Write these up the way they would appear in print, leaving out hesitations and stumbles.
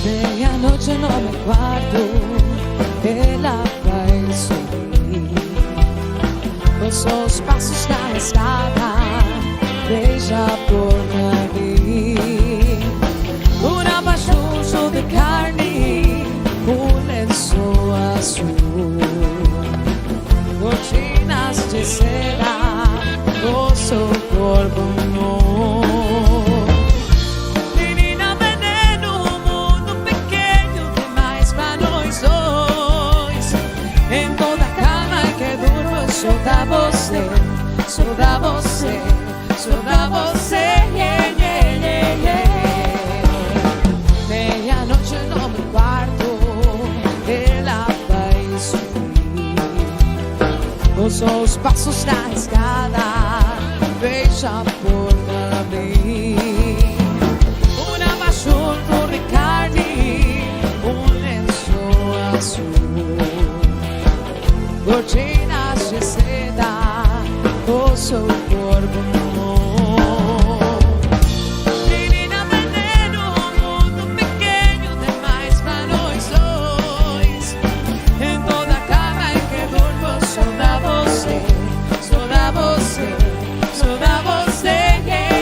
Medianoche no me guardo el agua y subir esos pasos na escada, beija por David. Un abajur de carne, lenço azul, cortinas de seda, gozo por amor. Só dá você, yeah, yeah, yeah, yeah. Meia-noite no meu quarto, ela vai subir os passos na escada, beija por mim. Uma abajur de carne, lenço azul, cortinas de seda, gozo por amor. Menina veneno, mundo pequeno demais pra nós dois. Em toda cama em que durmo, só dá você, só dá você, só dá você, yeah,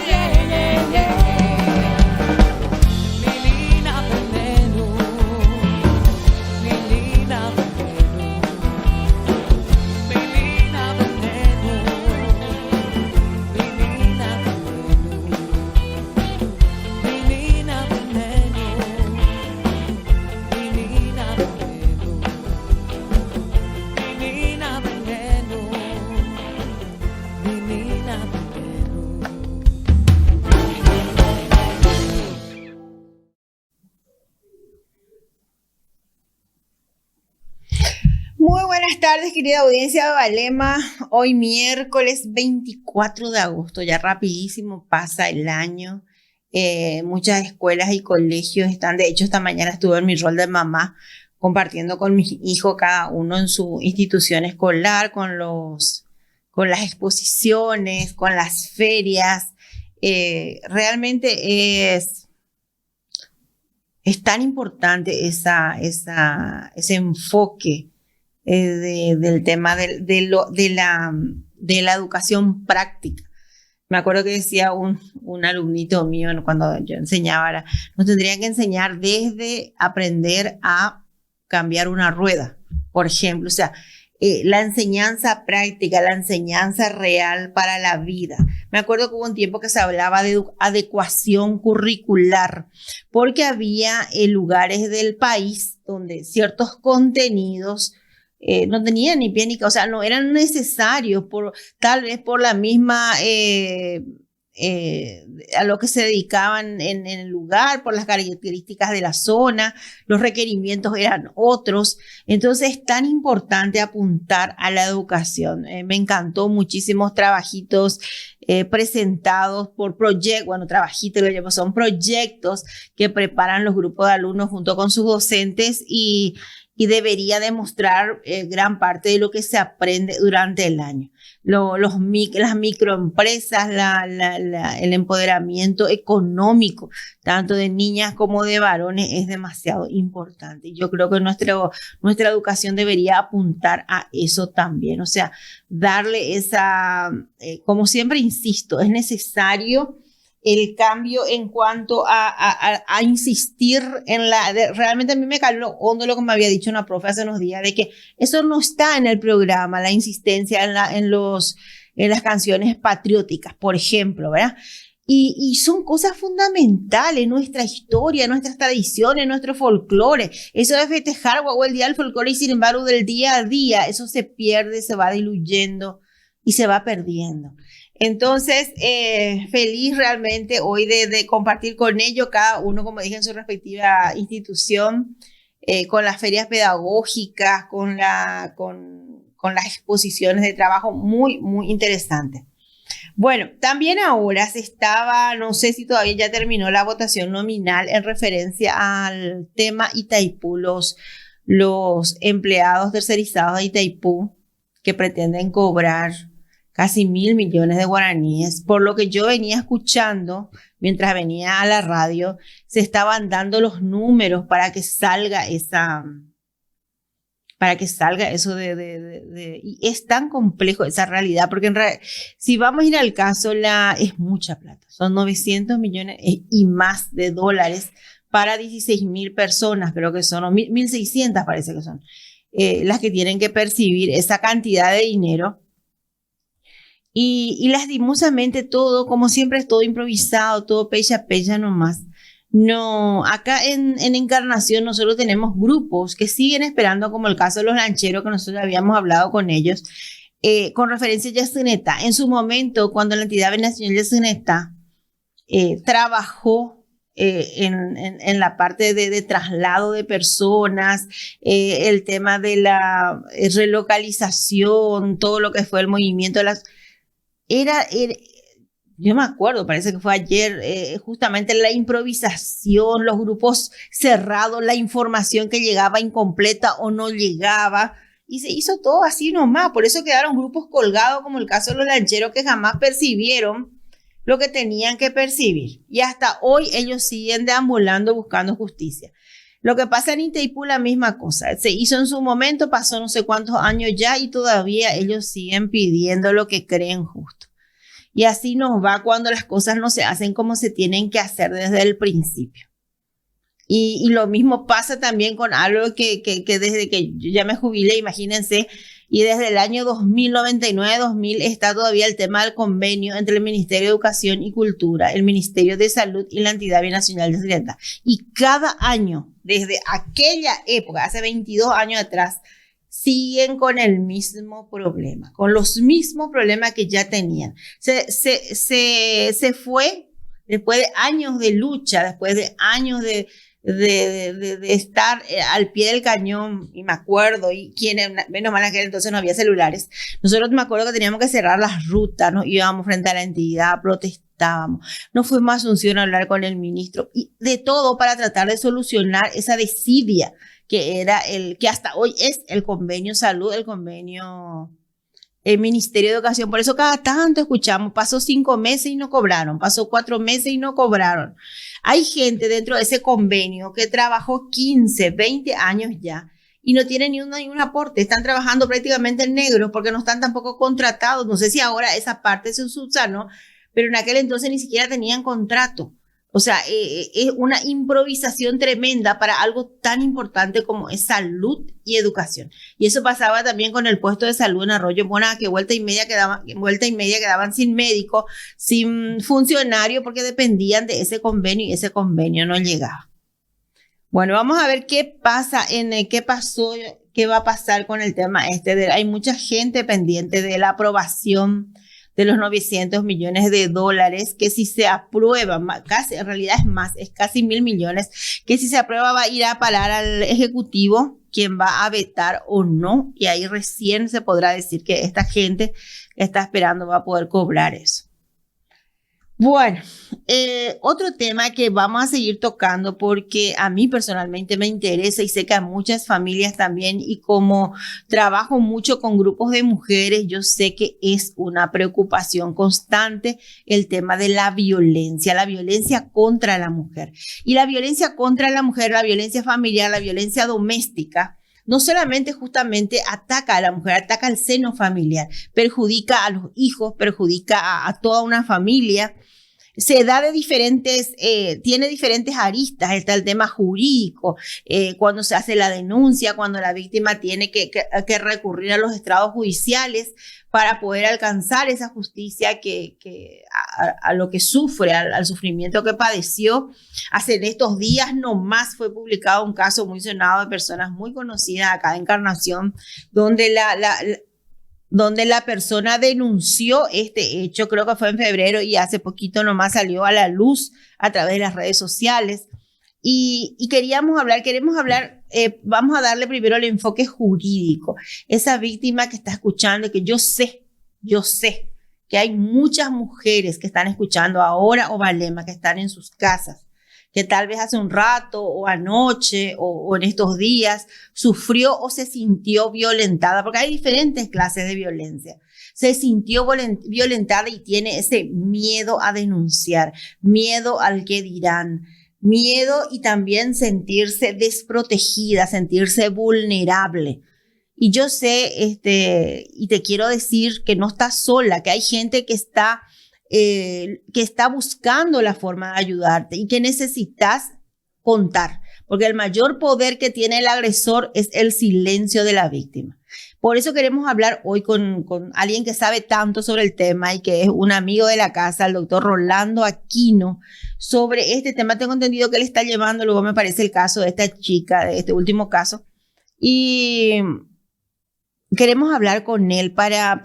yeah, yeah, yeah. Muy buenas tardes, querida audiencia de Balema. Hoy miércoles 24 de agosto, ya rapidísimo pasa el año. Muchas escuelas y colegios están, de hecho esta mañana estuve en mi rol de mamá compartiendo con mis hijos, cada uno en su institución escolar, con las exposiciones, con las ferias. Realmente es tan importante ese enfoque del tema de la educación práctica. Me acuerdo que decía un alumnito mío cuando yo enseñaba, nos tendrían que enseñar desde aprender a cambiar una rueda, por ejemplo. O sea, la enseñanza práctica, la enseñanza real para la vida. Me acuerdo que hubo un tiempo que se hablaba de adecuación curricular, porque había lugares del país donde ciertos contenidos no tenían ni pie ni cabeza, o sea, no eran necesarios, tal vez por la misma a lo que se dedicaban en el lugar, por las características de la zona, los requerimientos eran otros. Entonces es tan importante apuntar a la educación. Me encantó muchísimos trabajitos presentados por proyectos, bueno, trabajitos son proyectos que preparan los grupos de alumnos junto con sus docentes y y debería demostrar gran parte de lo que se aprende durante el año. Las microempresas, el empoderamiento económico, tanto de niñas como de varones, es demasiado importante. Y yo creo que nuestra educación debería apuntar a eso también. O sea, darle como siempre insisto, es necesario el cambio en cuanto a insistir realmente a mí me caló hondo lo que me había dicho una profe hace unos días, de que eso no está en el programa, la insistencia en las canciones patrióticas, por ejemplo, ¿verdad? Y son cosas fundamentales, nuestra historia, nuestras tradiciones, nuestro folclore. Eso de festejar o el Día del Folclore y sin embargo del día a día, eso se pierde, se va diluyendo y se va perdiendo. Entonces, feliz realmente hoy de compartir con ellos, cada uno, como dije, en su respectiva institución, con las ferias pedagógicas, con las exposiciones de trabajo, muy, muy interesante. Bueno, también ahora no sé si todavía ya terminó la votación nominal en referencia al tema Itaipú, los empleados tercerizados de Itaipú que pretenden cobrar casi 1.000 millones de guaraníes. Por lo que yo venía escuchando mientras venía a la radio, se estaban dando los números para que salga eso y es tan complejo esa realidad, porque si vamos a ir al caso, es mucha plata, son 900 millones y más de dólares para 16.000 personas, creo que son, o 1.600 parece que son, las que tienen que percibir esa cantidad de dinero. Y lastimosamente todo, como siempre, es todo improvisado, todo pecha a pecha nomás. No, acá en Encarnación nosotros tenemos grupos que siguen esperando, como el caso de los lancheros que nosotros habíamos hablado con ellos, con referencia a Yacyretá. En su momento, cuando la entidad nacional Yacyretá trabajó en la parte de traslado de personas, el tema de la relocalización, todo lo que fue el movimiento de las... Yo me acuerdo, parece que fue ayer, justamente la improvisación, los grupos cerrados, la información que llegaba incompleta o no llegaba, y se hizo todo así nomás. Por eso quedaron grupos colgados, como el caso de los lancheros, que jamás percibieron lo que tenían que percibir. Y hasta hoy ellos siguen deambulando buscando justicia. Lo que pasa en Itaipú, la misma cosa. Se hizo en su momento, pasó no sé cuántos años ya, y todavía ellos siguen pidiendo lo que creen justo. Y así nos va cuando las cosas no se hacen como se tienen que hacer desde el principio. Y lo mismo pasa también con algo que desde que yo ya me jubilé, imagínense, y desde el año 2099-2000 está todavía el tema del convenio entre el Ministerio de Educación y Cultura, el Ministerio de Salud y la entidad binacional de Yacyretá. Y cada año, desde aquella época, hace 22 años atrás, siguen con el mismo problema, con los mismos problemas que ya tenían. Se fue después de años de lucha, después de años de estar al pie del cañón, y me acuerdo, y menos mal que entonces no había celulares. Nosotros me acuerdo que teníamos que cerrar las rutas, nos íbamos frente a la entidad, protestábamos, nos fuimos a Asunción a hablar con el ministro, y de todo para tratar de solucionar esa desidia que era que hasta hoy es el convenio salud, el Ministerio de Educación. Por eso cada tanto escuchamos, pasó 5 meses y no cobraron, pasó 4 meses y no cobraron. Hay gente dentro de ese convenio que trabajó 15, 20 años ya y no tienen ni un aporte, están trabajando prácticamente en negro porque no están tampoco contratados. No sé si ahora esa parte se subsanó, pero en aquel entonces ni siquiera tenían contrato. O sea, es una improvisación tremenda para algo tan importante como es salud y educación. Y eso pasaba también con el puesto de salud en Arroyo Mora, que vuelta y media quedaban sin médico, sin funcionario, porque dependían de ese convenio y ese convenio no llegaba. Bueno, vamos a ver qué pasa qué va a pasar con el tema hay mucha gente pendiente de la aprobación de los 900 millones de dólares, que si se aprueba, casi, en realidad es casi 1.000 millones, que si se aprueba va a ir a parar al Ejecutivo, quien va a vetar o no, y ahí recién se podrá decir que esta gente que está esperando va a poder cobrar eso. Bueno, otro tema que vamos a seguir tocando porque a mí personalmente me interesa y sé que a muchas familias también, y como trabajo mucho con grupos de mujeres, yo sé que es una preocupación constante el tema de la violencia contra la mujer. Y la violencia contra la mujer, la violencia familiar, la violencia doméstica, no solamente justamente ataca a la mujer, ataca al seno familiar, perjudica a los hijos, perjudica a toda una familia. Se da de diferentes, tiene diferentes aristas. Está el tema jurídico, cuando se hace la denuncia, cuando la víctima tiene que recurrir a los estrados judiciales para poder alcanzar esa justicia a lo que sufre, al sufrimiento que padeció. Hace en estos días nomás fue publicado un caso muy sonado de personas muy conocidas acá de Encarnación, donde la persona denunció este hecho, creo que fue en febrero, y hace poquito nomás salió a la luz a través de las redes sociales. Y queremos hablar, vamos a darle primero el enfoque jurídico. Esa víctima que está escuchando, que yo sé que hay muchas mujeres que están escuchando ahora, o Valema, que están en sus casas, que tal vez hace un rato o anoche o en estos días sufrió o se sintió violentada, porque hay diferentes clases de violencia. Se sintió violentada y tiene ese miedo a denunciar, miedo al que dirán, miedo y también sentirse desprotegida, sentirse vulnerable. Y yo sé, y te quiero decir que no estás sola, que hay gente que está buscando la forma de ayudarte y que necesitas contar, porque el mayor poder que tiene el agresor es el silencio de la víctima. Por eso queremos hablar hoy con alguien que sabe tanto sobre el tema y que es un amigo de la casa, el doctor Rolando Aquino, sobre este tema. Tengo entendido que él está llevando, luego me parece el caso de esta chica, de este último caso, y queremos hablar con él para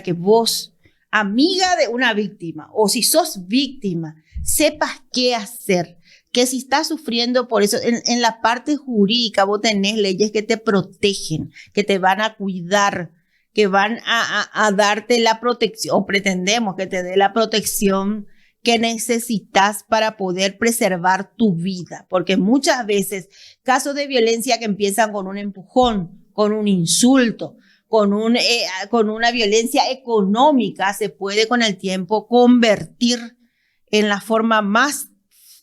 que vos, amiga de una víctima, o si sos víctima, sepas qué hacer. Que si estás sufriendo por eso, en la parte jurídica vos tenés leyes que te protegen, que te van a cuidar, que van a darte la protección, o pretendemos que te dé la protección que necesitas para poder preservar tu vida. Porque muchas veces casos de violencia que empiezan con un empujón, con un insulto, con una violencia económica, se puede con el tiempo convertir en la forma más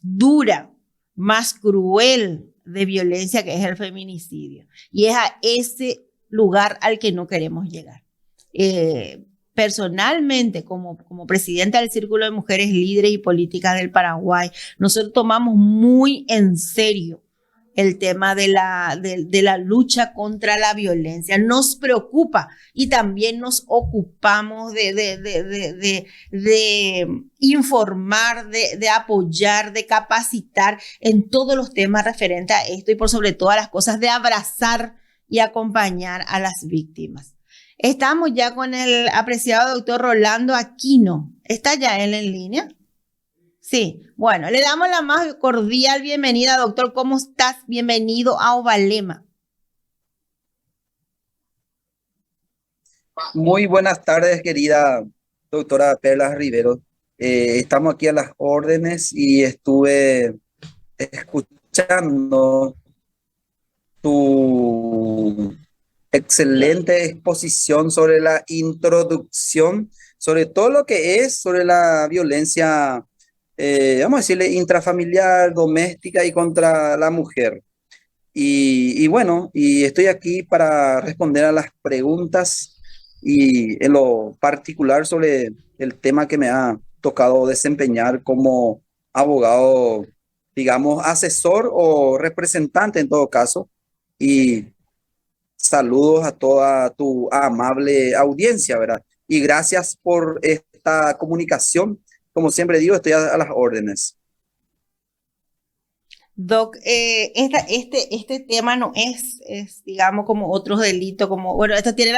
dura, más cruel de violencia, que es el feminicidio. Y es a ese lugar al que no queremos llegar. Personalmente, como presidenta del Círculo de Mujeres Líderes y Políticas del Paraguay, nosotros tomamos muy en serio el tema de la lucha contra la violencia. Nos preocupa y también nos ocupamos de informar, de apoyar, de capacitar en todos los temas referentes a esto, y por sobre todas las cosas de abrazar y acompañar a las víctimas. Estamos ya con el apreciado doctor Rolando Aquino. ¿Está ya él en línea? Sí, bueno, le damos la más cordial bienvenida, doctor. ¿Cómo estás? Bienvenido a Ovalema. Muy buenas tardes, querida doctora Perla Rivero. Estamos aquí a las órdenes y estuve escuchando tu excelente exposición sobre la introducción, sobre todo lo que es sobre la violencia, vamos a decirle, intrafamiliar, doméstica y contra la mujer. Y bueno, y estoy aquí para responder a las preguntas y en lo particular sobre el tema que me ha tocado desempeñar como abogado, digamos, asesor o representante en todo caso. Y saludos a toda tu amable audiencia, ¿verdad? Y gracias por esta comunicación. Como siempre digo, estoy a las órdenes. Doc, este tema no es, digamos, como otros delitos, como, bueno, esto tiene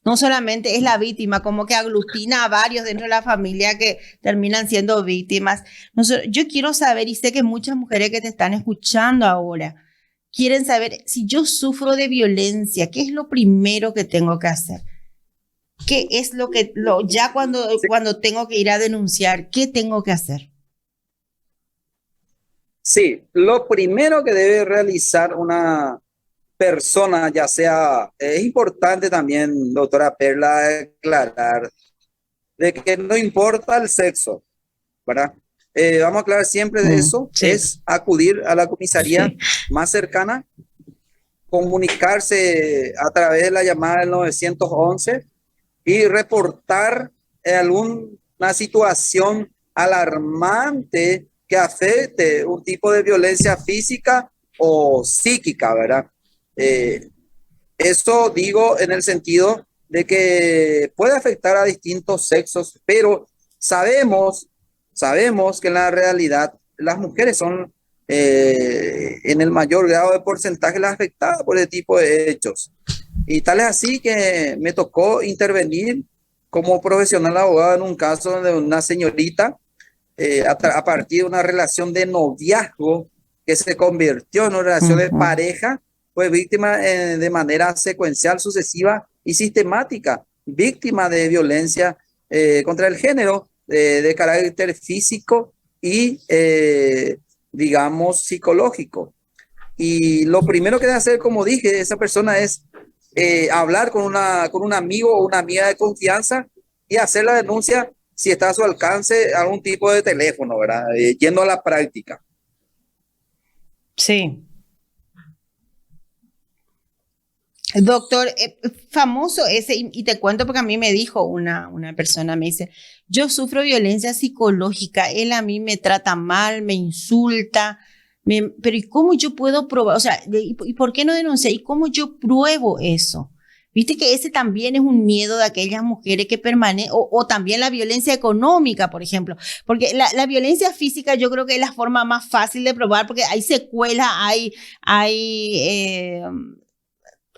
no solamente es la víctima, como que aglutina a varios dentro de la familia que terminan siendo víctimas. Yo quiero saber, y sé que muchas mujeres que te están escuchando ahora quieren saber, si yo sufro de violencia, ¿qué es lo primero que tengo que hacer? ¿Qué es lo que, ya Sí, cuando tengo que ir a denunciar, qué tengo que hacer? sí, lo primero que debe realizar una persona, ya sea, es importante también, doctora Perla, aclarar de que no importa el sexo, ¿verdad? Vamos a aclarar siempre de eso, Sí, es acudir a la comisaría sí. más cercana, comunicarse a través de la llamada del 911 y reportar alguna situación alarmante que afecte un tipo de violencia física o psíquica, ¿verdad? Eh, Eso digo en el sentido de que puede afectar a distintos sexos, pero sabemos, sabemos que en la realidad las mujeres son en el mayor grado de porcentaje las afectadas por este tipo de hechos. Y tal es así que me tocó intervenir como profesional abogado en un caso de una señorita a partir de una relación de noviazgo que se convirtió en una relación de Ujú. pareja, fue víctima de manera secuencial, sucesiva y sistemática, víctima de violencia contra el género de carácter físico y, digamos, psicológico. Y lo primero que debe hacer, como dije, esa persona es hablar con un amigo o una amiga de confianza y hacer la denuncia si está a su alcance algún tipo de teléfono, ¿verdad? Yendo a la práctica. Sí. Doctor, famoso ese, y te cuento porque a mí me dijo una persona, me dice, yo sufro violencia psicológica, él a mí me trata mal, me insulta, pero ¿y cómo yo puedo probar? O sea, ¿y por qué no denunciar? ¿Y cómo yo pruebo eso? Viste que ese también es un miedo de aquellas mujeres que permanecen, o también la violencia económica, por ejemplo, porque la violencia física yo creo que es la forma más fácil de probar porque hay secuelas, hay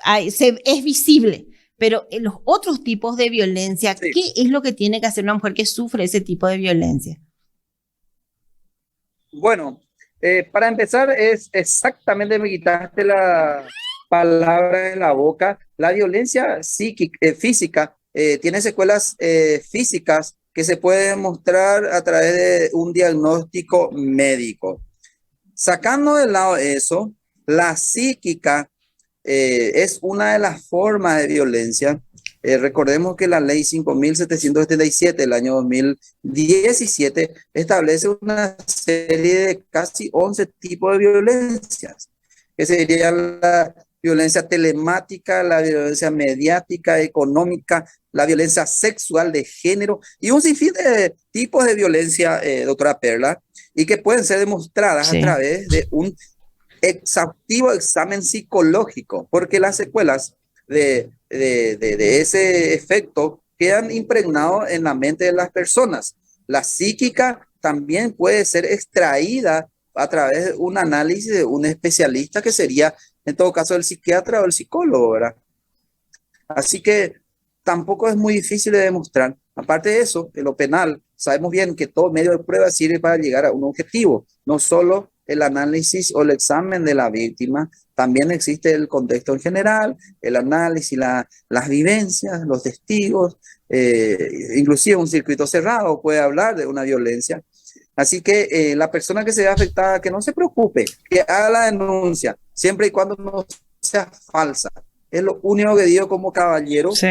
es visible, pero en los otros tipos de violencia, Sí. ¿qué es lo que tiene que hacer una mujer que sufre ese tipo de violencia? Bueno, para empezar, es exactamente, me quitaste la palabra de la boca. La violencia psíquica, física tiene secuelas físicas que se pueden mostrar a través de un diagnóstico médico. Sacando de lado eso, la psíquica es una de las formas de violencia. Recordemos que la ley 5.777 del año 2017 establece una serie de casi 11 tipos de violencias, que serían la violencia telemática, la violencia mediática, económica, la violencia sexual de género y un sinfín de tipos de violencia, doctora Perla, y que pueden ser demostradas a Sí, través de un exhaustivo examen psicológico, porque las secuelas de ese efecto quedan impregnados en la mente de las personas. La psíquica también puede ser extraída a través de un análisis de un especialista que sería, en todo caso, el psiquiatra o el psicólogo, ¿verdad? Así que tampoco es muy difícil de demostrar. Aparte de eso, en lo penal, sabemos bien que todo medio de prueba sirve para llegar a un objetivo, no solo el análisis o el examen de la víctima, también existe el contexto en general, el análisis, las vivencias, los testigos, inclusive un circuito cerrado puede hablar de una violencia. Así que la persona que se ve afectada, que no se preocupe, que haga la denuncia, siempre y cuando no sea falsa. Es lo único que digo como caballero. sí,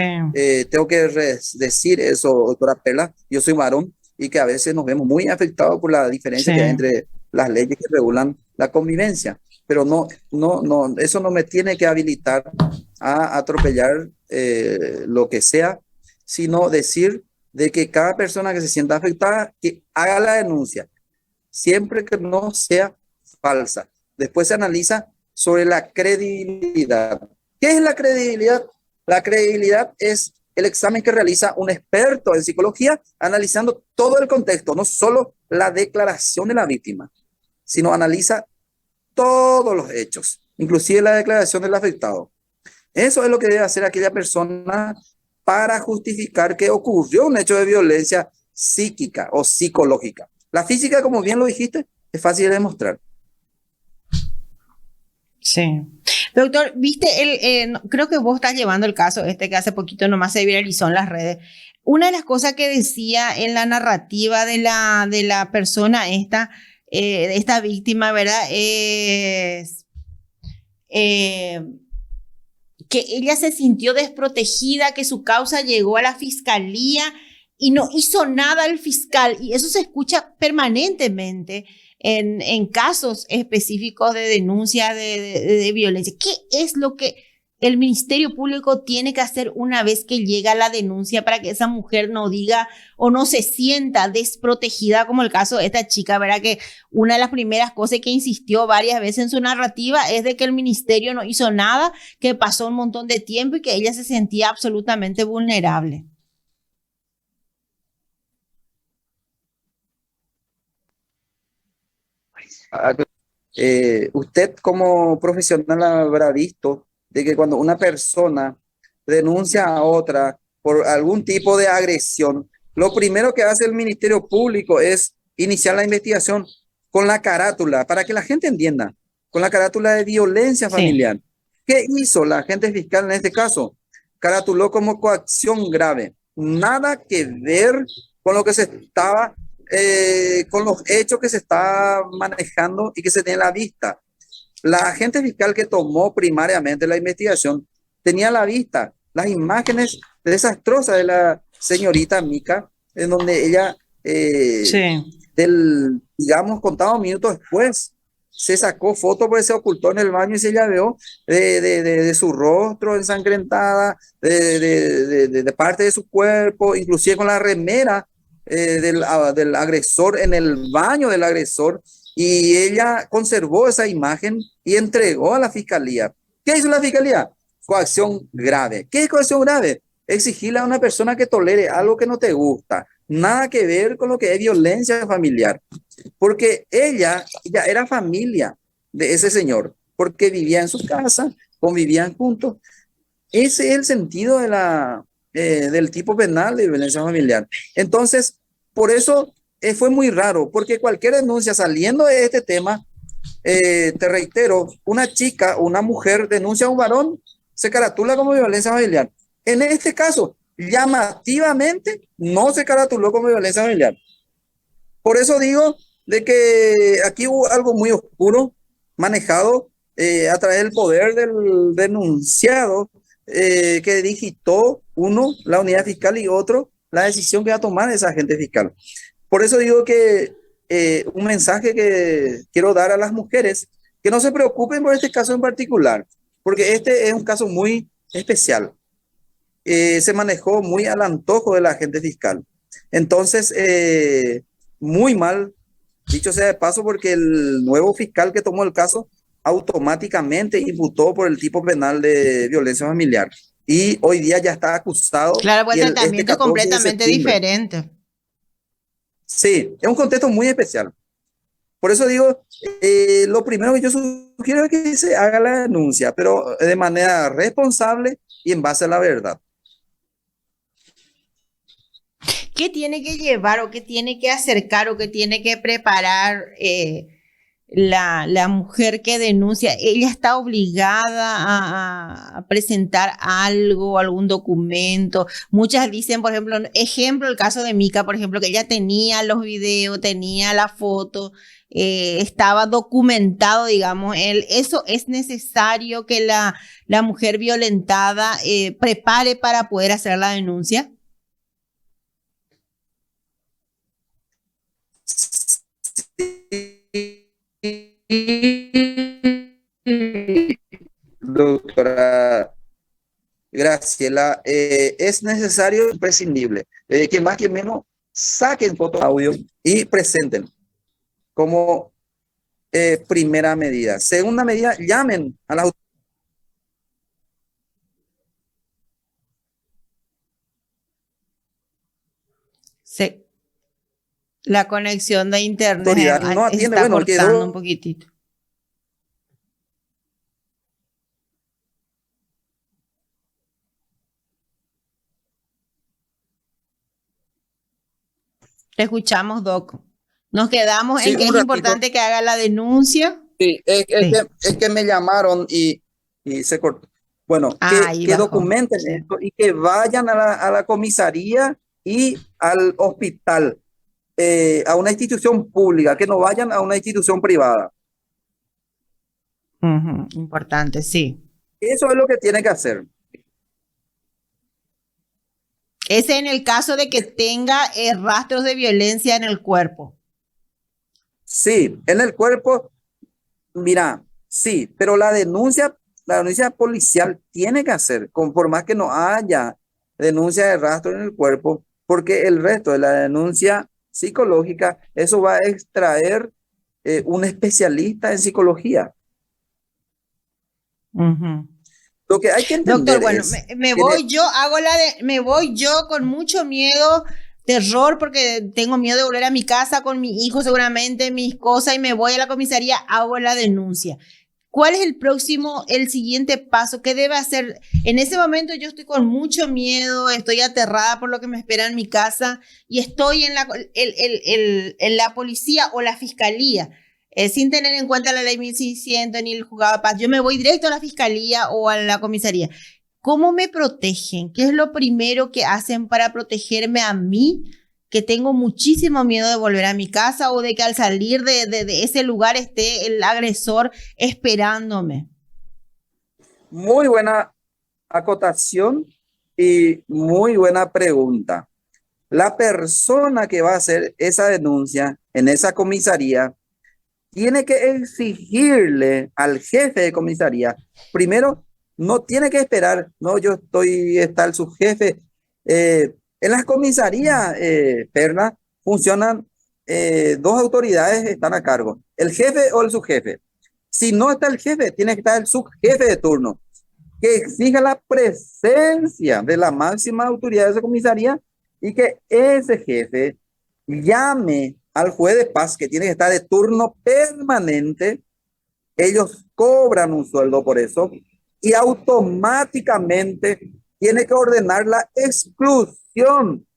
Tengo que decir eso, doctora Perla. Yo soy varón y que a veces nos vemos muy afectados por la sí. diferencia que hay entre las leyes que regulan la convivencia. Pero eso no me tiene que habilitar a atropellar lo que sea, sino decir de que cada persona que se sienta afectada, que haga la denuncia, siempre que no sea falsa. Después se analiza sobre la credibilidad. ¿Qué es la credibilidad? La credibilidad es el examen que realiza un experto en psicología analizando todo el contexto, no solo la declaración de la víctima, sino analiza todos los hechos, inclusive la declaración del afectado. Eso es lo que debe hacer aquella persona para justificar que ocurrió un hecho de violencia psíquica o psicológica. La física, como bien lo dijiste, es fácil de demostrar. Sí. Doctor, viste, creo que vos estás llevando el caso este que hace poquito nomás se viralizó en las redes. Una de las cosas que decía en la narrativa de la persona de esta víctima, ¿verdad? Es eh, que ella se sintió desprotegida, que su causa llegó a la fiscalía y no hizo nada el fiscal. Y eso se escucha permanentemente en casos específicos de denuncia de violencia. ¿Qué es lo que el Ministerio Público tiene que hacer una vez que llega la denuncia para que esa mujer no diga o no se sienta desprotegida, como el caso de esta chica, ¿verdad? Que una de las primeras cosas que insistió varias veces en su narrativa es de que el ministerio no hizo nada, que pasó un montón de tiempo y que ella se sentía absolutamente vulnerable. Usted como profesional habrá visto de que cuando una persona denuncia a otra por algún tipo de agresión, lo primero que hace el Ministerio Público es iniciar la investigación con la carátula, para que la gente entienda, con la carátula de violencia Sí, familiar. ¿Qué hizo la agente fiscal en este caso? Caratuló como coacción grave. Nada que ver con lo que se estaba con los hechos que se está manejando y que se tiene a la vista. La agente fiscal que tomó primariamente la investigación tenía a la vista las imágenes desastrosas de la señorita Mica, en donde ella, sí. digamos, contados minutos después, se sacó foto, pues se ocultó en el baño y se ya vio de su rostro ensangrentada, de parte de su cuerpo, inclusive con la remera del agresor en el baño del agresor, y ella conservó esa imagen y entregó a la fiscalía. ¿Qué hizo la fiscalía? Coacción grave. ¿Qué es coacción grave? Exigirle a una persona que tolere algo que no te gusta. Nada que ver con lo que es violencia familiar. Porque ella ya era familia de ese señor, porque vivía en su casa, convivían juntos. Ese es el sentido del tipo penal de violencia familiar. Entonces, por eso fue muy raro, porque cualquier denuncia saliendo de este tema, te reitero, una chica, una mujer denuncia a un varón, se caratula como violencia familiar. En este caso, llamativamente, no se caratuló como violencia familiar. Por eso digo de que aquí hubo algo muy oscuro manejado a través del poder del denunciado, que digitó uno la unidad fiscal y otro la decisión que va a tomar esa agente fiscal. Por eso digo que un mensaje que quiero dar a las mujeres, que no se preocupen por este caso en particular, porque este es un caso muy especial. Se manejó muy al antojo de la agente fiscal. Entonces, muy mal, dicho sea de paso, porque el nuevo fiscal que tomó el caso automáticamente imputó por el tipo penal de violencia familiar. Y hoy día ya está acusado Claro, pues y el este tratamiento es 14 de completamente septiembre. diferente. Sí, es un contexto muy especial. Por eso digo, lo primero que yo sugiero es que se haga la denuncia, pero de manera responsable y en base a la verdad. ¿Qué tiene que llevar o qué tiene que acercar o qué tiene que preparar la mujer que denuncia? ¿Ella está obligada a presentar algo, algún documento? Muchas dicen, por ejemplo, el caso de Mica, por ejemplo, que ella tenía los videos, tenía la foto, estaba documentado, digamos. Eso es necesario que la mujer violentada prepare para poder hacer la denuncia. Doctora Graciela, es necesario, imprescindible, que más que menos saquen fotos, audio y presenten como primera medida. Segunda medida, llamen a las Sí. La conexión de internet autoridades. No atiende, está bueno, cortando un quedó. poquitito. Te escuchamos, Doc. Nos quedamos Sí, en que un es ratito. importante que haga la denuncia. Sí, Sí. es que me llamaron y se cortó. Bueno, Ah, ahí que bajó. documenten Sí. esto y que vayan a la comisaría y al hospital, a una institución pública, que no vayan a una institución privada. Ujú, importante, sí. Eso es lo que tiene que hacer. Ese en el caso de que tenga rastros de violencia en el cuerpo. Sí, en el cuerpo, mira, sí, pero la denuncia policial tiene que hacer, por más que no haya denuncia de rastro en el cuerpo, porque el resto de la denuncia psicológica, eso va a extraer un especialista en psicología. Ujú. Lo que hay que Doctor, entender bueno, es me que voy yo, me voy yo con mucho miedo, terror, porque tengo miedo de volver a mi casa con mi hijo, seguramente, mis cosas, y me voy a la comisaría, hago la denuncia. ¿Cuál es el siguiente paso? ¿Qué debe hacer? En ese momento yo estoy con mucho miedo, estoy aterrada por lo que me espera en mi casa y estoy en la policía o la fiscalía, sin tener en cuenta la ley 1600 ni el juzgado de paz. Yo me voy directo a la fiscalía o a la comisaría. ¿Cómo me protegen? ¿Qué es lo primero que hacen para protegerme a mí? Que tengo muchísimo miedo de volver a mi casa o de que al salir de ese lugar esté el agresor esperándome. muy buena acotación y muy buena pregunta. La persona que va a hacer esa denuncia en esa comisaría tiene que exigirle al jefe de comisaría, primero, no tiene que esperar, no, yo estoy, está el subjefe. En las comisarías, Perla, funcionan dos autoridades están a cargo, el jefe o el subjefe. Si no está el jefe, tiene que estar el subjefe de turno, que exija la presencia de la máxima autoridad de esa comisaría y que ese jefe llame al juez de paz, que tiene que estar de turno permanente. Ellos cobran un sueldo por eso y automáticamente tiene que ordenar la exclusión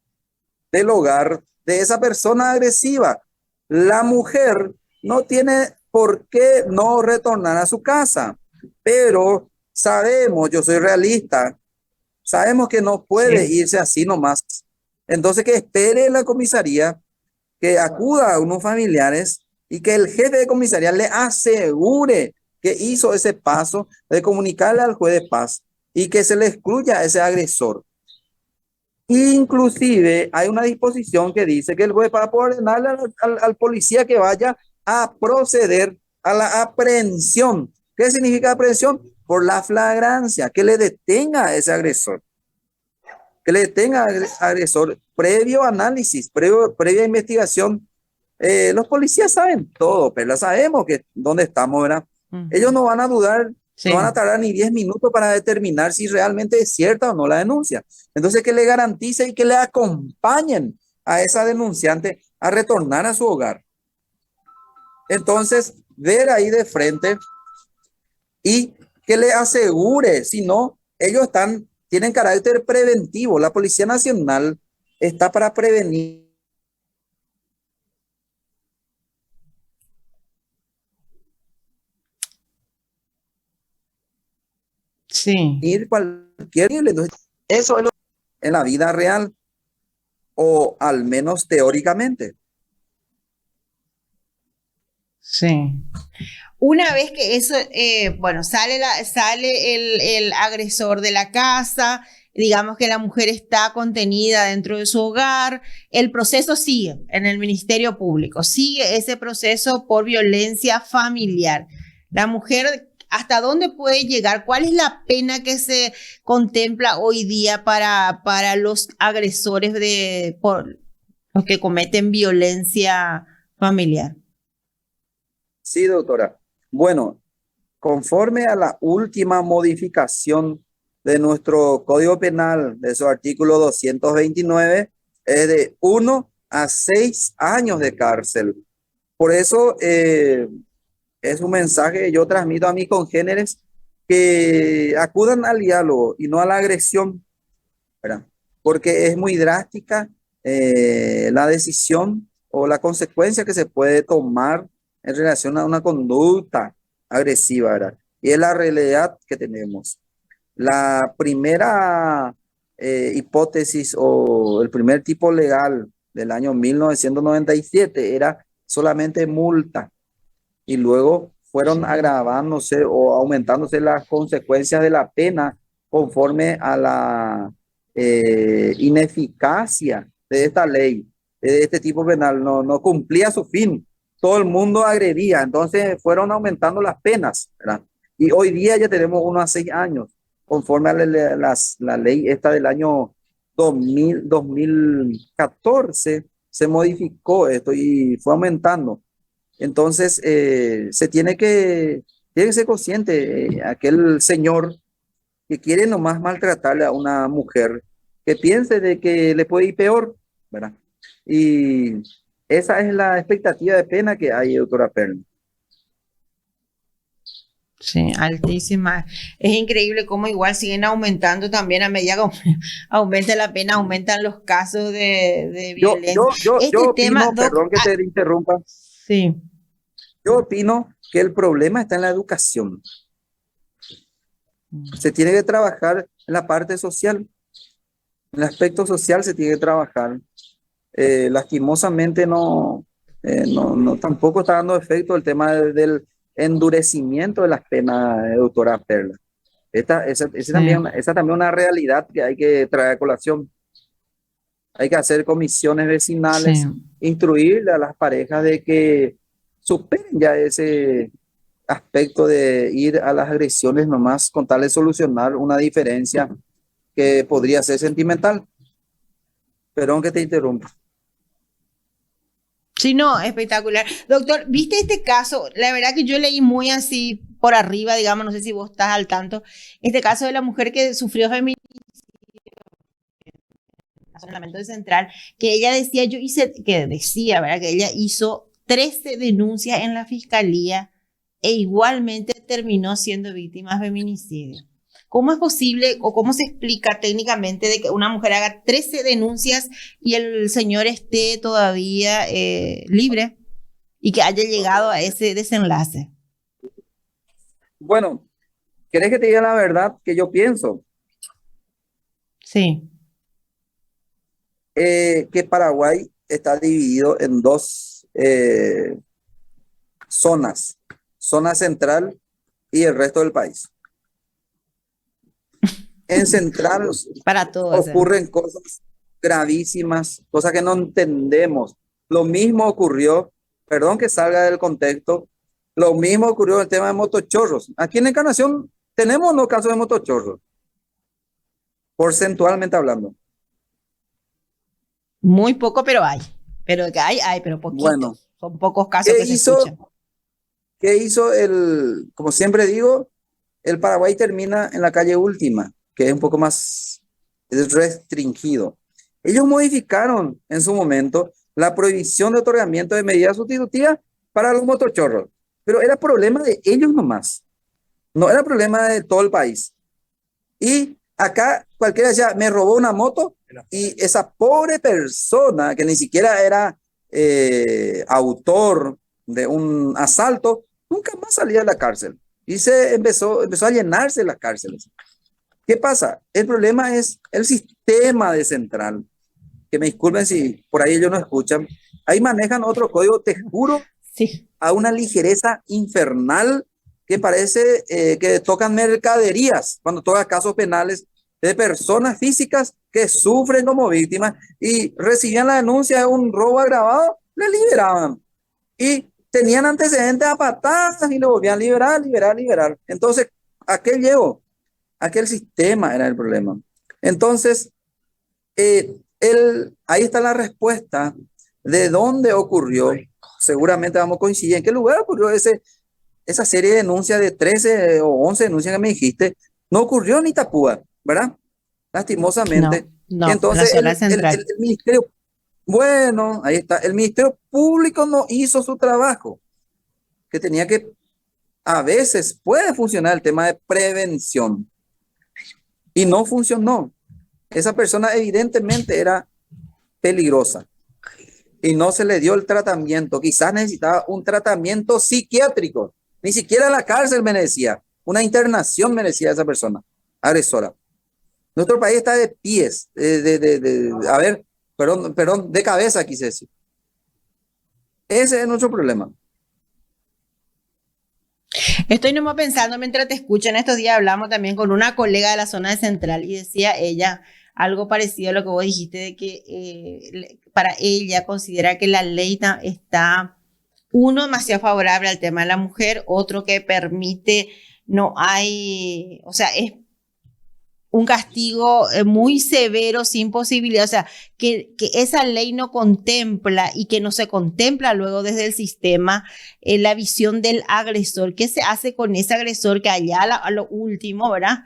del hogar de esa persona agresiva. La mujer no tiene por qué no retornar a su casa, pero sabemos, yo soy realista, sabemos que no puede Sí. irse así nomás. Entonces que espere en la comisaría, que acuda a unos familiares y que el jefe de comisaría le asegure que hizo ese paso de comunicarle al juez de paz y que se le excluya a ese agresor. Inclusive hay una disposición que dice que el juez va a ordenarle al policía que vaya a proceder a la aprehensión. ¿Qué significa aprehensión? Por la flagrancia, que le detenga a ese agresor, que le detenga al agresor previo análisis, previa investigación. Los policías saben todo, pero sabemos que dónde estamos, ¿verdad? Ellos Ujú. no van a dudar, no van a Sí. tardar ni 10 minutos para determinar si realmente es cierta o no la denuncia. Entonces, que le garantice y que le acompañen a esa denunciante a retornar a su hogar. Entonces, ver ahí de frente y que le asegure, si no, ellos tienen carácter preventivo. La Policía Nacional está para prevenir Sí. cualquier. Entonces, eso es lo en la vida real, o al menos teóricamente. Sí. Una vez que eso, bueno, sale el agresor de la casa, digamos que la mujer está contenida dentro de su hogar, el proceso sigue en el Ministerio Público, sigue ese proceso por violencia familiar. La mujer, ¿hasta dónde puede llegar? ¿Cuál es la pena que se contempla hoy día para los agresores por los que cometen violencia familiar? Sí, doctora. Bueno, conforme a la última modificación de nuestro Código Penal, de su artículo 229, es de 1 a 6 años de cárcel. Por eso es un mensaje que yo transmito a mis congéneres, que acudan al diálogo y no a la agresión, ¿verdad? Porque es muy drástica la decisión o la consecuencia que se puede tomar en relación a una conducta agresiva, ¿verdad? Y es la realidad que tenemos. La primera hipótesis o el primer tipo legal del año 1997 era solamente multa y luego fueron Sí. agravándose o aumentándose las consecuencias de la pena conforme a la ineficacia de esta ley, de este tipo penal. No cumplía su fin. Todo el mundo agredía. Entonces fueron aumentando las penas, ¿verdad? Y hoy día ya tenemos 1 a 6 años, conforme a la ley esta del año 2014, se modificó esto y fue aumentando. Entonces, tiene que ser consciente, aquel señor que quiere nomás maltratarle a una mujer, que piense de que le puede ir peor, ¿verdad? Y esa es la expectativa de pena que hay, doctora Perla. Sí, altísima. Es increíble cómo igual siguen aumentando también a medida que aumenta la pena, aumentan los casos de Yo, violencia. yo, yo, Este yo tema, opino, Doc, perdón que te interrumpa, sí, yo opino que el problema está en la educación. Se tiene que trabajar en la parte social, en el aspecto social se tiene que trabajar. Lastimosamente no tampoco está dando efecto el tema del endurecimiento de las penas, doctora Perla. sí, Esa también es una realidad que hay que traer a colación. Hay que hacer comisiones sí. vecinales, instruirle a las parejas de que superen ya ese aspecto de ir a las agresiones nomás con tal de solucionar una diferencia que podría ser sentimental. Perdón que te interrumpa. Sí, no, espectacular. Doctor, ¿viste este caso? La verdad que yo leí muy así por arriba, digamos, no sé si vos estás al tanto. Este caso de la mujer que sufrió feminicidio en el Parlamento Central, que ella decía, ¿verdad? Que ella hizo 13 denuncias en la fiscalía e igualmente terminó siendo víctima de feminicidio. ¿Cómo es posible o cómo se explica técnicamente de que una mujer haga 13 denuncias y el señor esté todavía libre y que haya llegado a ese desenlace? Bueno, ¿querés que te diga la verdad que yo pienso? Sí. Que Paraguay está dividido en dos zonas, zona central y el resto del país. En central Para todos. ocurren cosas gravísimas, cosas que no entendemos. Lo mismo ocurrió, perdón que salga del contexto, lo mismo ocurrió en el tema de motochorros. Aquí en Encarnación tenemos no casos de motochorros, porcentualmente hablando. Muy poco, pero hay. Pero que hay, pero poquito. Bueno, Son pocos casos ¿qué que se escuchan. hizo, qué hizo como siempre digo, el Paraguay termina en la calle última, que es un poco más restringido. Ellos modificaron en su momento la prohibición de otorgamiento de medidas sustitutivas para los motochorros, pero era problema de ellos nomás, no era problema de todo el país. Y acá cualquiera decía, me robó una moto y esa pobre persona que ni siquiera era autor de un asalto, nunca más salía de la cárcel. Y empezó a llenarse las cárceles. ¿Qué pasa? El problema es el sistema de central. Que me disculpen si por ahí ellos no escuchan. Ahí manejan otro código, te juro, Sí. a una ligereza infernal que parece que tocan mercaderías cuando tocan casos penales de personas físicas que sufren como víctimas y recibían la denuncia de un robo agravado, le liberaban. Y tenían antecedentes a patadas y lo volvían a liberar. Entonces, ¿a qué llegó? Aquel sistema era el problema. Entonces, ahí está la respuesta de dónde ocurrió. Seguramente vamos a coincidir en qué lugar ocurrió esa serie de denuncias de 13 o 11 denuncias que me dijiste. No ocurrió en Itapúa, ¿verdad? Lastimosamente. No, en la Entonces, zona central. el ministerio, bueno, ahí está, el Ministerio Público no hizo su trabajo, que tenía que, a veces puede funcionar el tema de prevención, y no funcionó. Esa persona evidentemente era peligrosa. y no se le dio el tratamiento. Quizás necesitaba un tratamiento psiquiátrico. Ni siquiera la cárcel merecía. Una internación merecía esa persona agresora. Nuestro país está de pies, a ver, perdón, de cabeza quise decir. Ese es nuestro problema. Estoy nomás pensando mientras te escucho. En estos días hablamos también con una colega de la zona de Central y decía ella algo parecido a lo que vos dijiste, de que para ella considera que la ley está, uno, demasiado favorable al tema de la mujer, otro que permite, no hay, o sea, es un castigo muy severo, sin posibilidad, o sea, que esa ley no contempla y que no se contempla luego desde el sistema la visión del agresor. ¿Qué se hace con ese agresor que allá a lo último, ¿verdad?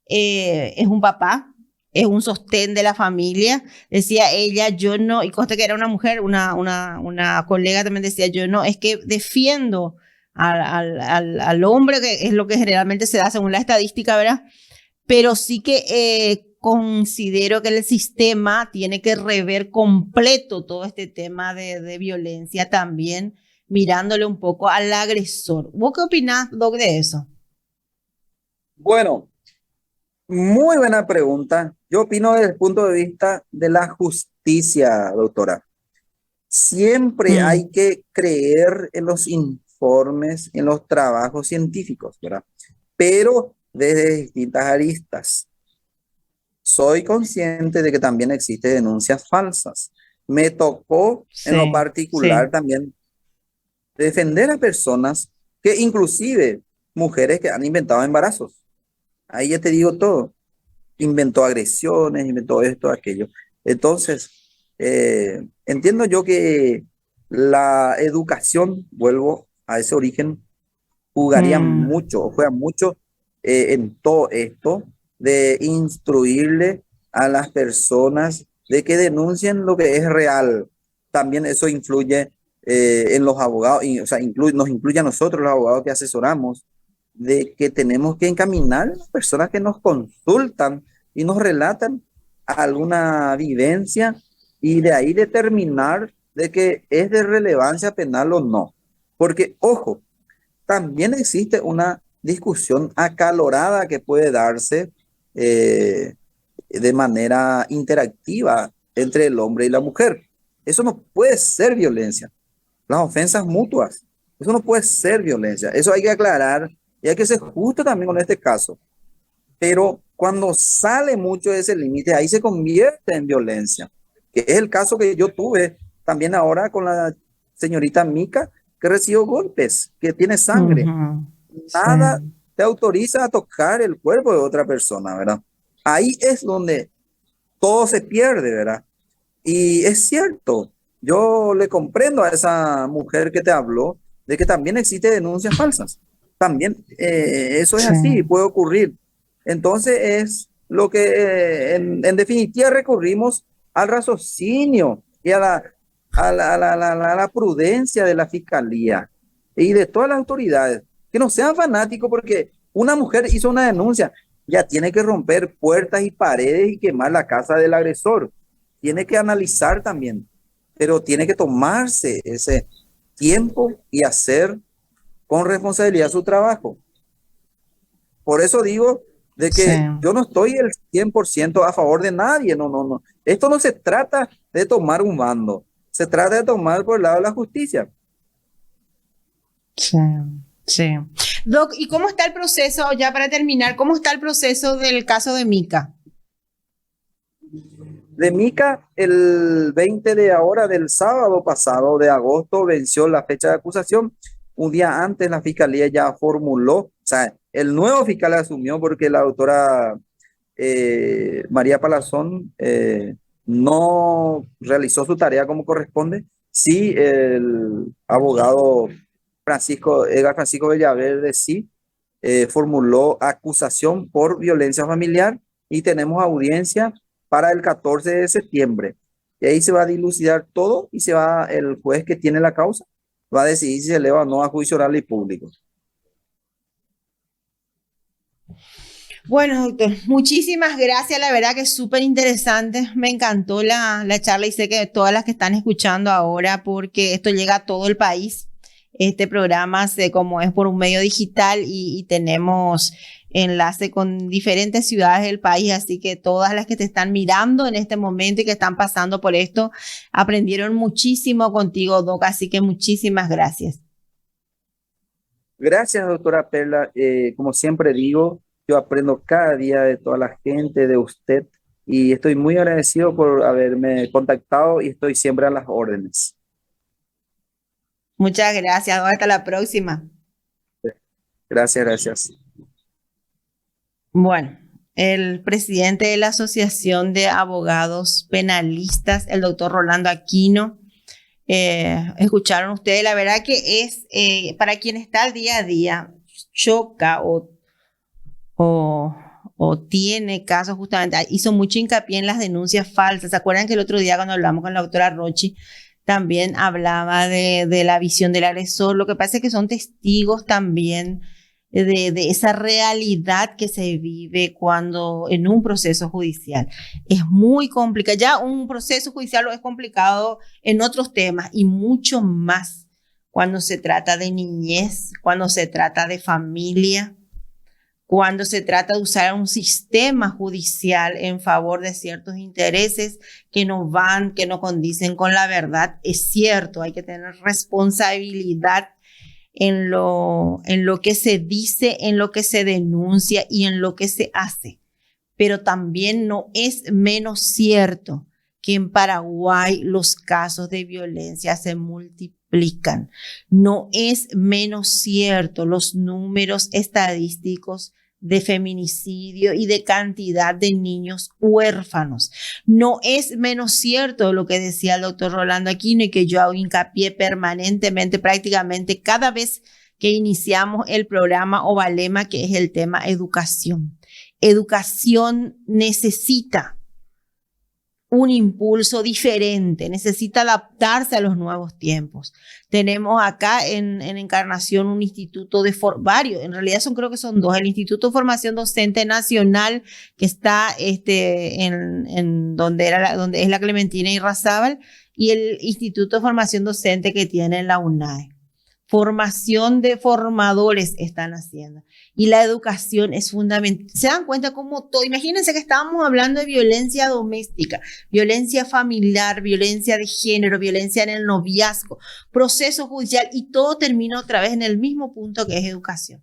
Es un papá, es un sostén de la familia. Decía ella, yo no, y consta que era una mujer, una colega también decía, yo no, es que defiendo al hombre, que es lo que generalmente se da según la estadística, ¿verdad? Pero sí que considero que el sistema tiene que rever completo todo este tema de violencia también, mirándole un poco al agresor. ¿Vos qué opinás, Doc, de eso? Bueno, muy buena pregunta. Yo opino desde el punto de vista de la justicia, doctora. Siempre hay Mm, que creer en los informes, en los trabajos científicos, ¿verdad? Pero desde distintas aristas. Soy consciente de que también existen denuncias falsas. Me tocó en lo sí, particular sí. también defender a personas que inclusive mujeres que han inventado embarazos. Ahí ya te digo todo. Inventó agresiones, inventó esto, aquello. Entonces, entiendo yo que la educación, vuelvo a ese origen, jugaría Mm, mucho, o juega mucho en todo esto de instruirle a las personas de que denuncien lo que es real. También eso influye en los abogados, o sea, nos incluye a nosotros, los abogados que asesoramos, de que tenemos que encaminar a las personas que nos consultan y nos relatan alguna vivencia y de ahí determinar de que es de relevancia penal o no. Porque, ojo, también existe una discusión acalorada que puede darse eh, de manera interactiva entre el hombre y la mujer. Eso no puede ser violencia. Las ofensas mutuas, eso no puede ser violencia. Eso hay que aclarar y hay que ser justo también con este caso. Pero cuando sale mucho de ese límite, ahí se convierte en violencia, que es el caso que yo tuve también ahora con la señorita Mica, que recibió golpes, que tiene sangre. ujú, sí, Nada te autoriza a tocar el cuerpo de otra persona, ¿verdad? Ahí es donde todo se pierde, ¿verdad? Y es cierto, yo le comprendo a esa mujer que te habló de que también existe denuncias falsas. También eso es sí. así, puede ocurrir. Entonces es lo que en definitiva recurrimos al raciocinio y a la prudencia de la fiscalía y de todas las autoridades. Que no sean fanáticos porque una mujer hizo una denuncia, ya tiene que romper puertas y paredes y quemar la casa del agresor. Tiene que analizar también, pero tiene que tomarse ese tiempo y hacer con responsabilidad su trabajo. Por eso digo de Sí. que yo no estoy el 100% a favor de nadie, no, no, no. Esto no se trata de tomar un bando, se trata de tomar por el lado de la justicia. Sí, sí. Doc, ¿y cómo está el proceso, ya para terminar, cómo está el proceso del caso de Mica? De Mica, el 20 de ahora, del sábado pasado de agosto, venció la fecha de acusación. Un día antes la fiscalía ya formuló, o sea, el nuevo fiscal asumió porque la doctora María Palazón no realizó su tarea como corresponde. Sí, el abogado Edgar Francisco Villaverde sí formuló acusación por violencia familiar y tenemos audiencia para el 14 de septiembre. Y ahí se va a dilucidar todo y el juez que tiene la causa va a decidir si se eleva o no a juicio oral y público. Bueno, doctor, muchísimas gracias. La verdad que es súper interesante. Me encantó la charla y sé que todas las que están escuchando ahora, porque esto llega a todo el país. Este programa, como es por un medio digital y tenemos enlace con diferentes ciudades del país, así que todas las que te están mirando en este momento y que están pasando por esto, aprendieron muchísimo contigo, Doc, así que muchísimas gracias. Gracias, doctora Perla. Como siempre digo, yo aprendo cada día de toda la gente, de usted, y estoy muy agradecido por haberme contactado y estoy siempre a las órdenes. Muchas gracias, Doc, hasta la próxima. Gracias, gracias. Bueno, el presidente de la Asociación de Abogados Penalistas, el doctor Rolando Aquino, escucharon ustedes, la verdad que es, para quien está al día a día, choca o tiene casos justamente, hizo mucho hincapié en las denuncias falsas. ¿Se acuerdan que el otro día cuando hablamos con la doctora Rochi, también hablaba de la visión del agresor? Lo que pasa es que son testigos también de esa realidad que se vive cuando en un proceso judicial. Es muy complicado. Ya un proceso judicial es complicado en otros temas y mucho más cuando se trata de niñez, cuando se trata de familia, cuando se trata de usar un sistema judicial en favor de ciertos intereses que no van, que no condicen con la verdad. Es cierto, hay que tener responsabilidad en lo que se dice, en lo que se denuncia y en lo que se hace. Pero también no es menos cierto que en Paraguay los casos de violencia se multiplican. No es menos cierto los números estadísticos de feminicidio y de cantidad de niños huérfanos. No es menos cierto lo que decía el doctor Rolando Aquino y que yo hago hincapié permanentemente, prácticamente cada vez que iniciamos el programa Ovalema, que es el tema educación. Educación necesita un impulso diferente, necesita adaptarse a los nuevos tiempos. Tenemos acá en Encarnación un instituto de varios, en realidad creo que son dos, el Instituto de Formación Docente Nacional, que está en donde es la Clementina Irrazábal, y el Instituto de Formación Docente que tiene la UNAE. Formación de formadores están haciendo. Y la educación es fundamental. Se dan cuenta cómo todo, imagínense que estábamos hablando de violencia doméstica, violencia familiar, violencia de género, violencia en el noviazgo, proceso judicial, y todo termina otra vez en el mismo punto que es educación.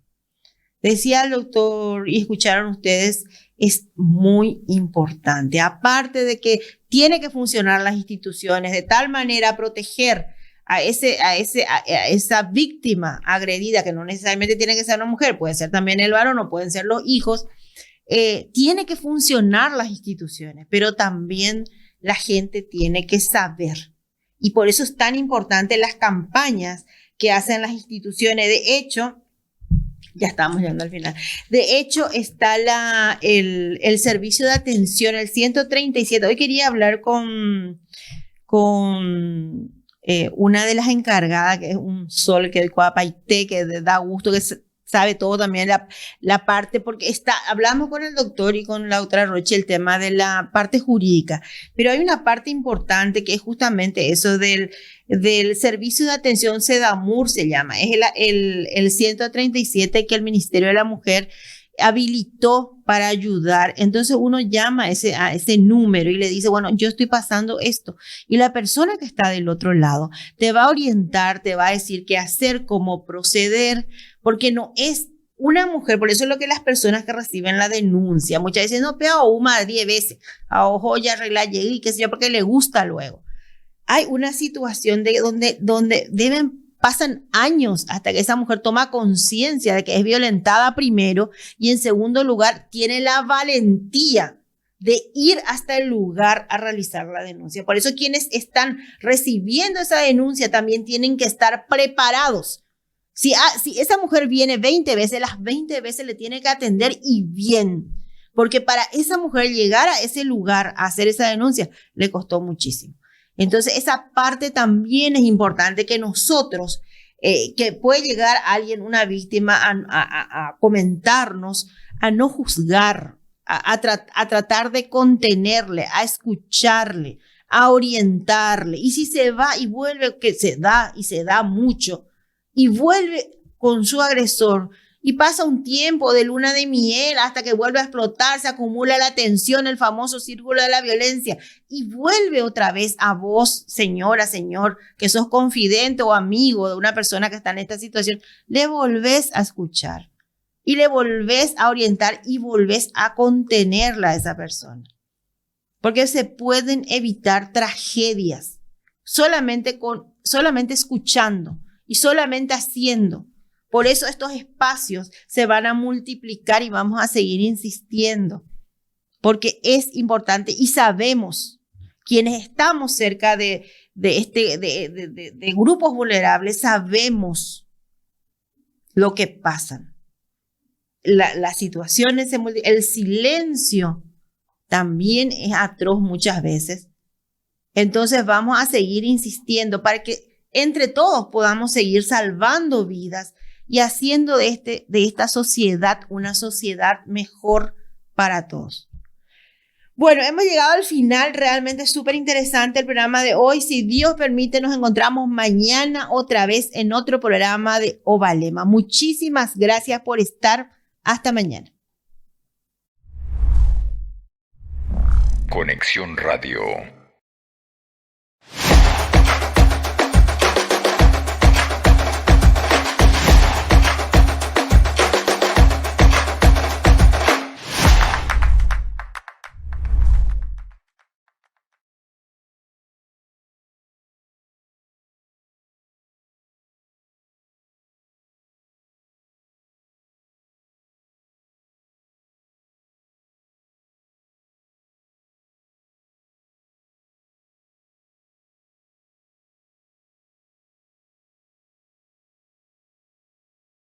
Decía el doctor, y escucharon ustedes, es muy importante. Aparte de que tiene que funcionar las instituciones de tal manera a proteger a esa víctima agredida, que no necesariamente tiene que ser una mujer, puede ser también el varón o pueden ser los hijos, tiene que funcionar las instituciones, pero también la gente tiene que saber. Y por eso es tan importante las campañas que hacen las instituciones. De hecho, ya estamos llegando al final. De hecho, está el servicio de atención, el 137. Hoy quería hablar con una de las encargadas, que es un Sol, que es Coapaité, que da gusto, que sabe todo también la parte, porque hablamos con el doctor y con la doctora Roche el tema de la parte jurídica, pero hay una parte importante que es justamente eso del servicio de atención SEDAMUR, se llama, es el 137 que el Ministerio de la Mujer habilitó para ayudar. Entonces uno llama a ese número y le dice, bueno, yo estoy pasando esto. Y la persona que está del otro lado te va a orientar, te va a decir qué hacer, cómo proceder, porque no es una mujer. Por eso es lo que las personas que reciben la denuncia, muchas veces no pega una 10 veces, a ojo ya arregla y qué sé yo, porque le gusta luego. Hay una situación donde pasan años hasta que esa mujer toma conciencia de que es violentada primero y en segundo lugar tiene la valentía de ir hasta el lugar a realizar la denuncia. Por eso quienes están recibiendo esa denuncia también tienen que estar preparados. Si esa mujer viene 20 veces, las 20 veces le tiene que atender y bien. Porque para esa mujer llegar a ese lugar a hacer esa denuncia le costó muchísimo. Entonces, esa parte también es importante que nosotros, que puede llegar alguien, una víctima, a comentarnos, a no juzgar, a tratar de contenerle, a escucharle, a orientarle. Y si se va y vuelve, que se da mucho, y vuelve con su agresor, y pasa un tiempo de luna de miel hasta que vuelve a explotar, se acumula la tensión, el famoso círculo de la violencia, y vuelve otra vez a vos, señora, señor, que sos confidente o amigo de una persona que está en esta situación, le volvés a escuchar y le volvés a orientar y volvés a contenerla a esa persona. Porque se pueden evitar tragedias solamente escuchando y solamente haciendo. Por eso estos espacios se van a multiplicar y vamos a seguir insistiendo, porque es importante y sabemos, quienes estamos cerca de grupos vulnerables, sabemos lo que pasa. Las situaciones, el silencio también es atroz muchas veces. Entonces vamos a seguir insistiendo para que entre todos podamos seguir salvando vidas y haciendo de esta sociedad una sociedad mejor para todos. Bueno, hemos llegado al final, realmente súper interesante el programa de hoy. Si Dios permite, nos encontramos mañana otra vez en otro programa de Ovalema. Muchísimas gracias por estar. Hasta mañana. Conexión Radio.